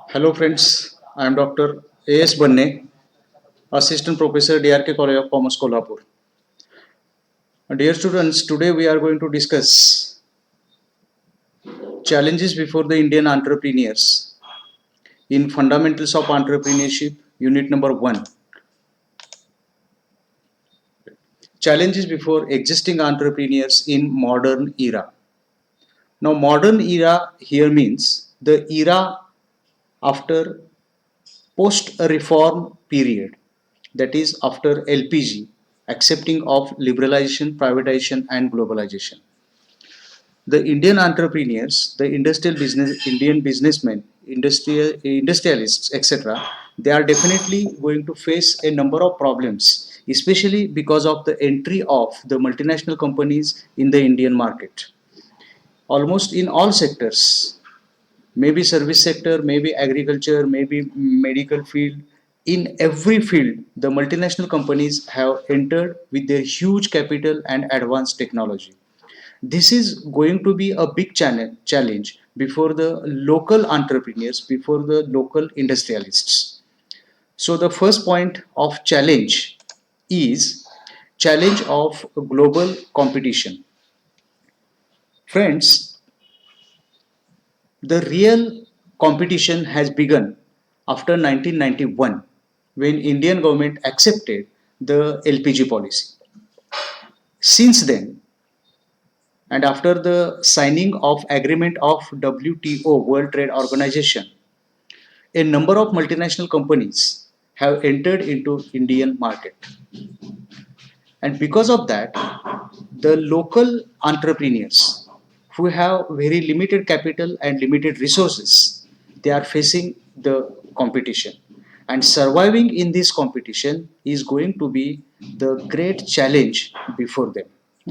Hello friends, I am Dr. A.S. Banne, Assistant Professor DRK College of Commerce Kolhapur. Dear students, today we are going to discuss challenges before the Indian entrepreneurs in Fundamentals of Entrepreneurship, Unit number 1. Challenges before existing entrepreneurs in modern era. Now modern era here means the era after post reform period, that is after LPG, accepting of liberalization, privatization and globalization. The Indian entrepreneurs, the industrial business, Indian businessmen, industrialists, etc., they are definitely going to face a number of problems, especially because of the entry of the multinational companies in the Indian market. Almost in all sectors, maybe service sector, maybe agriculture, maybe medical field, in every field, the multinational companies have entered with their huge capital and advanced technology. This is going to be a big challenge before the local entrepreneurs, before the local industrialists. So the first point of challenge is challenge of global competition. Friends, the real competition has begun after 1991 when Indian government accepted the LPG policy. Since then, and after the signing of agreement of WTO, World Trade Organization, a number of multinational companies have entered into Indian market. And because of that, the local entrepreneurs who have very limited capital and limited resources, they are facing the competition. And surviving in this competition is going to be the great challenge before them.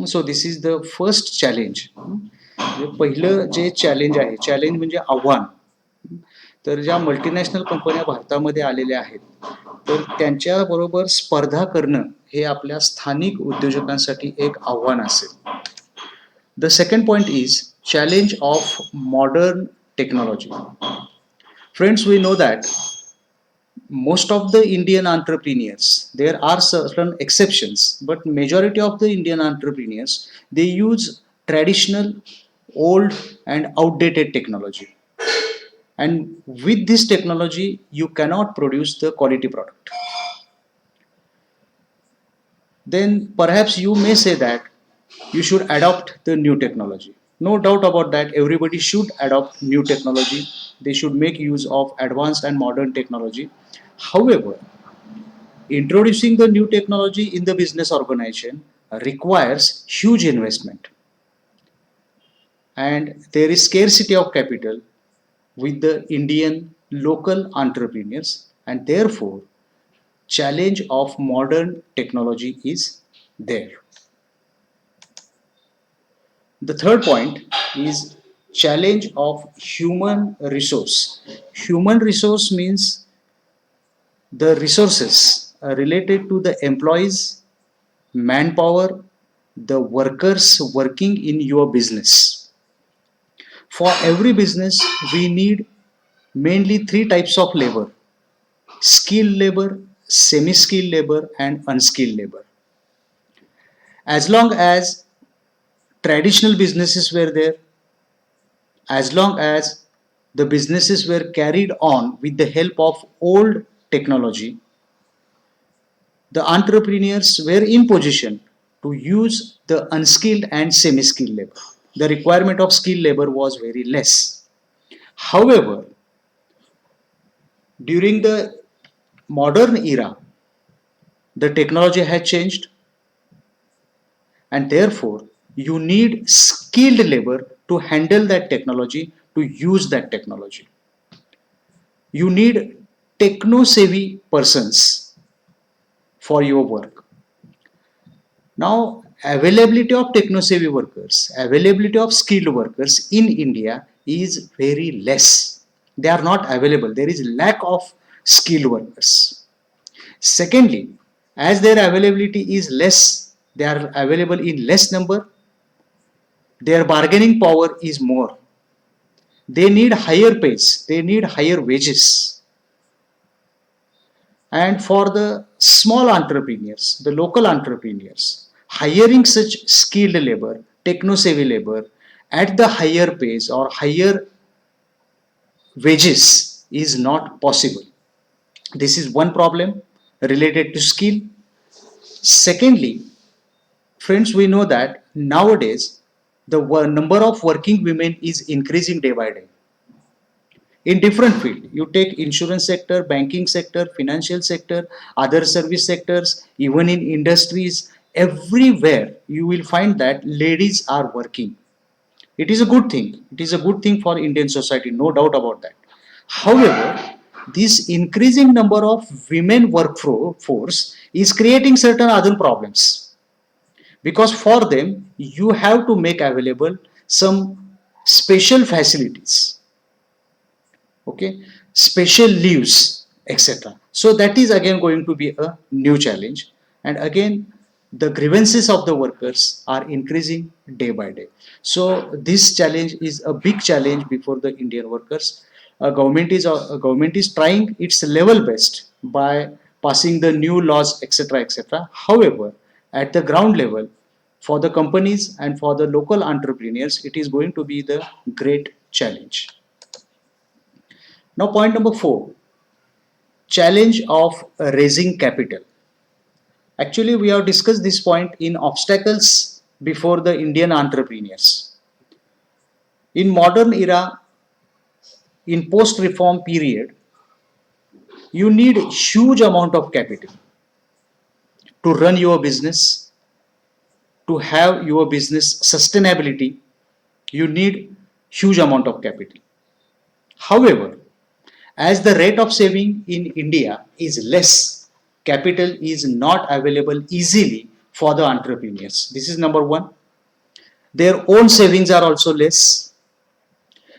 So this is the first challenge. पहिलं जे challenge आहे, challenge म्हणजे आव्हान. तर ज्या multinational कंपन्या भारतामध्ये आलेल्या आहेत, तर त्यांच्याबरोबर स्पर्धा करणं हे आपल्या स्थानिक उद्योजकांसाठी एक आव्हान असेल. The second point is challenge of modern technology. Friends, we know that most of the Indian entrepreneurs, there are certain exceptions, but majority of the Indian entrepreneurs, they use traditional, old and outdated technology. And with this technology, you cannot produce the quality product. Then perhaps you may say that you should adopt the new technology. No doubt about that, everybody should adopt new technology. They should make use of advanced and modern technology. However, introducing the new technology in the business organization requires huge investment. And there is scarcity of capital with the Indian local entrepreneurs, and therefore challenge of modern technology is there. The third point is challenge of human resource. Human resource means the resources related to the employees, manpower, the workers working in your business. For every business, we need mainly three types of labor: skilled labor, semi skilled labor, and unskilled labor. As long as traditional businesses were there, as long as the businesses were carried on with the help of old technology, the entrepreneurs were in position to use the unskilled and semi skilled labor. The requirement of skilled labor was very less. However, during the modern era, the technology had changed, and therefore you need skilled labor to handle that technology, to use that technology. You need techno savvy persons for your work. Now, availability of techno savvy workers, availability of skilled workers in India is very less. They are not available. There is lack of skilled workers. Secondly, as their availability is less, they are available in less number, their bargaining power is more. They need higher pays, they need higher wages. And for the small entrepreneurs, the local entrepreneurs, hiring such skilled labor, techno savvy labor at the higher pays or higher wages is not possible. This is one problem related to skill. Secondly, friends, we know that nowadays the number of working women is increasing day by day in different field. You take insurance sector, banking sector, financial sector, other service sectors, even in industries, everywhere you will find that ladies are working. It is a good thing. It is a good thing for Indian society, no doubt about that. However, this increasing number of women workforce is creating certain other problems, because for them you have to make available some special facilities, okay, special leaves, etc. So that is again going to be a new challenge, and again the grievances of the workers are increasing day by day. So this challenge is a big challenge before the Indian workers. Government is trying its level best by passing the new laws, etc., etc. However, at the ground level, for the companies and for the local entrepreneurs, it is going to be the great challenge. Now, point number 4, challenge of raising capital. Actually, we have discussed this point in obstacles before the Indian entrepreneurs. In modern era, in post-reform period, you need huge amount of capital to run your business, to have your business sustainability. You need huge amount of capital. However, as the rate of saving in India is less, capital is not available easily for the entrepreneurs. This is number one. Their own savings are also less.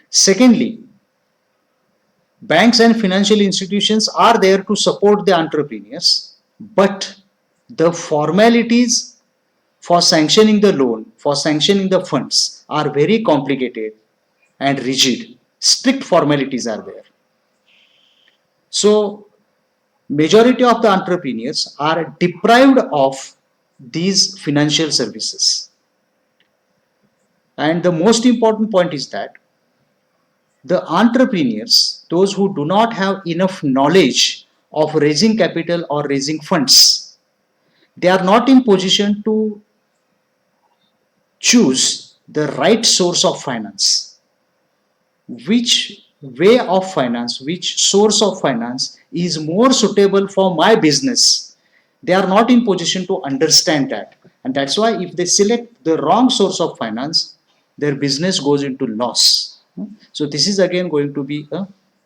Secondly, banks and financial institutions are there to support the entrepreneurs, but the formalities for sanctioning the loan, for sanctioning the funds are very complicated and rigid. Strict formalities are there. So majority of the entrepreneurs are deprived of these financial services. And the most important point is that the entrepreneurs, those who do not have enough knowledge of raising capital or raising funds, they are not in position to choose the right source of finance. Which way of finance, which source of finance is more suitable for my business? They are not in position to understand that. And that's why if they select the wrong source of finance, their business goes into loss. So this is again going to be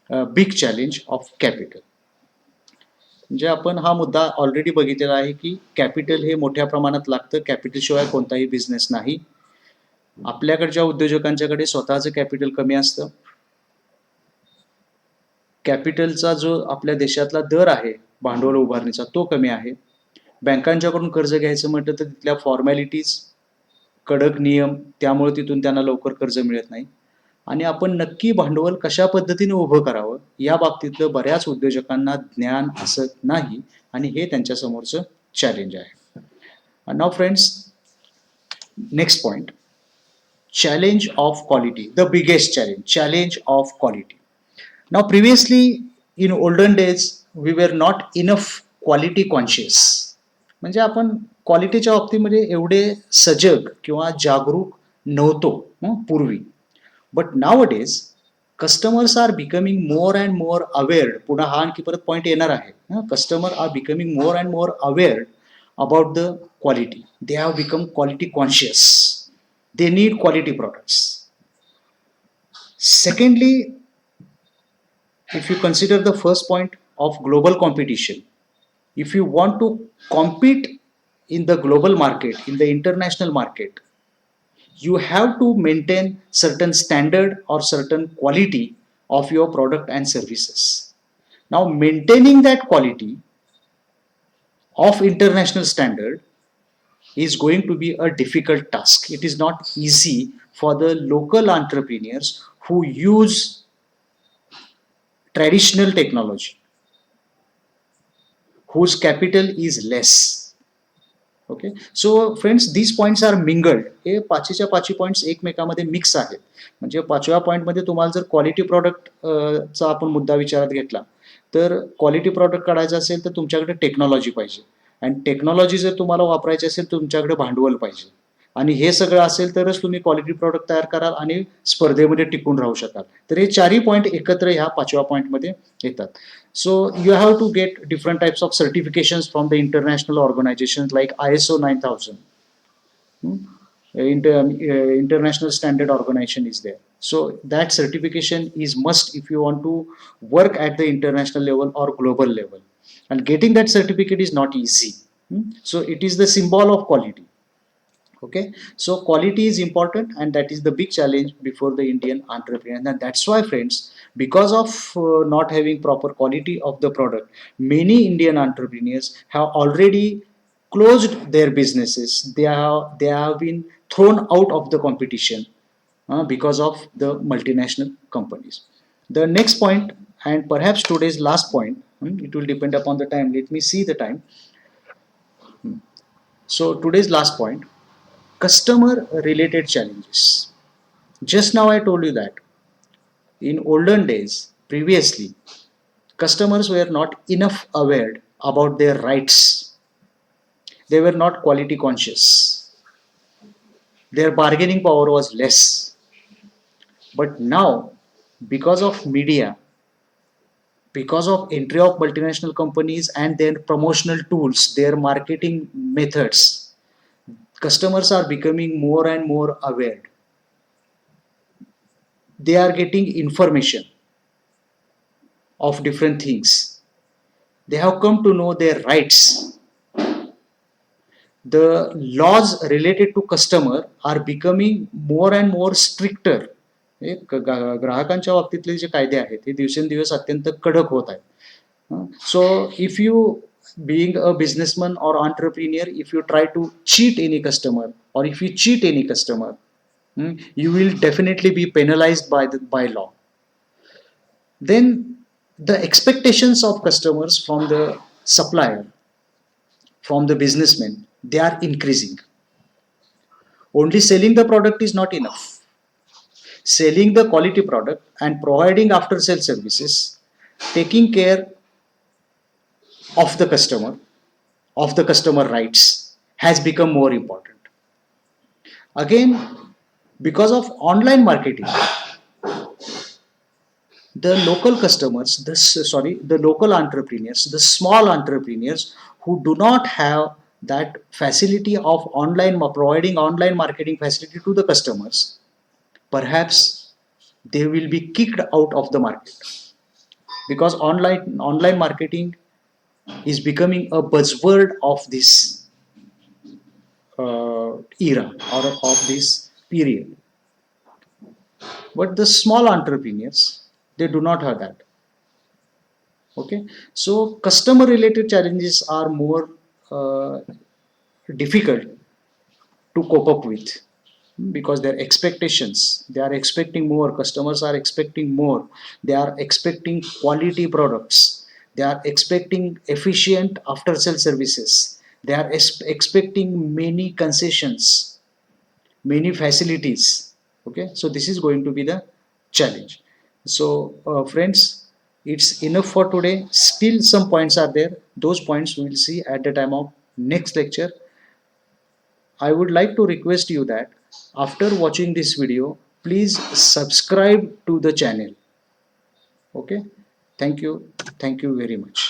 a big challenge of capital. म्हणजे आपण हा मुद्दा already बघितलेला आहे की capital हे मोठ्या प्रमाणात लागतं. कॅपिटल शिवाय कोणताही बिझनेस नाही. आपल्याकडच्या उद्योजकांच्याकडे स्वतःचं कॅपिटल कमी असतं. कॅपिटलचा जो आपल्या देशातला दर आहे भांडवल उभारणीचा तो कमी आहे. बँकांच्याकडून कर्ज घ्यायचं म्हटलं तर तिथल्या फॉर्मॅलिटीज, कडक नियम, त्यामुळे तिथून त्यांना लवकर कर्ज मिळत नाही. आणि आपण नक्की भांडवल कशा पद्धतीने उभं करावं या बाबतीतलं बऱ्याच उद्योजकांना ज्ञान असत नाही, आणि हे त्यांच्या समोरचं चॅलेंज आहे. Now friends, next point, challenge of quality, the biggest challenge of quality. Now previously in olden days we were not enough quality conscious. म्हणजे आपण क्वालिटीच्या बाबतीमध्ये एवढे सजग किंवा जागरूक नव्हतो पूर्वी. But nowadays customers are becoming more and more aware. पुन्हा हा आणखी परत पॉईंट येणार आहे. Customer are becoming more and more aware about the quality. They have become quality conscious. They need quality products. Secondly, if you consider the first point of global competition, if you want to compete in the global market, in the international market, you have to maintain certain standard or certain quality of your product and services. Now, maintaining that quality of international standard is going to be a difficult task. It is not easy for the local entrepreneurs who use traditional technology, whose capital is less. Okay so friends these points are mingled. हे पाचीच्या पाची points एकमेकांमध्ये mix आहेत. म्हणजे पाचव्या पॉईंटमध्ये तुम्हाला जर quality product चा आपण मुद्दा विचारात घेतला तर क्वालिटी प्रॉडक्ट काढायचं असेल तर तुमच्याकडे टेक्नॉलॉजी पाहिजे आणि टेक्नॉलॉजी जर तुम्हाला वापरायची असेल तर तुमच्याकडे भांडवल पाहिजे आणि हे सगळं असेल तरच तुम्ही क्वालिटी प्रॉडक्ट तयार कराल आणि स्पर्धेमध्ये टिकून राहू शकाल. तर हे चारही पॉईंट एकत्र ह्या पाचव्या पॉईंटमध्ये येतात. So you have to get different types of certifications from the international organizations like ISO 9000. International Standard Organization is there. So that certification is must if you want to work at the international level or global level. And getting that certificate is not easy. So it is the symbol of quality. Okay, so quality is important and that is the big challenge before the Indian entrepreneur, and that's why friends, because of not having proper quality of the product, many Indian entrepreneurs have already closed their businesses. They have been thrown out of the competition because of the multinational companies. The next point, and perhaps today's last point, it will depend upon the time. Let me see the time. So today's last point, customer related challenges. Just now I told you that in olden days, previously, customers were not enough aware about their rights. They were not quality conscious. Their bargaining power was less. But now, because of media, because of entry of multinational companies and their promotional tools, their marketing methods, customers are becoming more and more aware. They are getting information of different things. They have come to know their rights. The laws related to customer are becoming more and more stricter. ग्राहकांच्या बाबतीतले जे कायदे आहेत हे दिवसेंदिवस अत्यंत कडक होत आहेत. So if you being a businessman or entrepreneur, if you try to cheat any customer or if you cheat any customer, you will definitely be penalized by law. Then the expectations of customers from the supplier, from the businessman, they are increasing. Only selling the product is not enough. Selling the quality product and providing after sale services, taking care of the customer rights has become more important. Again, because of online marketing, the local customers, the local entrepreneurs, the small entrepreneurs who do not have that facility of providing online marketing facility to the customers, perhaps they will be kicked out of the market, because online marketing is becoming a buzzword of this era or of this period. But the small entrepreneurs, they do not have that. Okay, so customer related challenges are more difficult to cope up with, because their expectations, they are expecting more, customers are expecting more, they are expecting quality products, they are expecting efficient after sale services, they are expecting many concessions, many facilities. Okay, so this is going to be the challenge. So friends, it's enough for today. Still some points are there. Those points we will see at the time of next lecture. I would like to request you that after watching this video, please subscribe to the channel. Okay, thank you very much.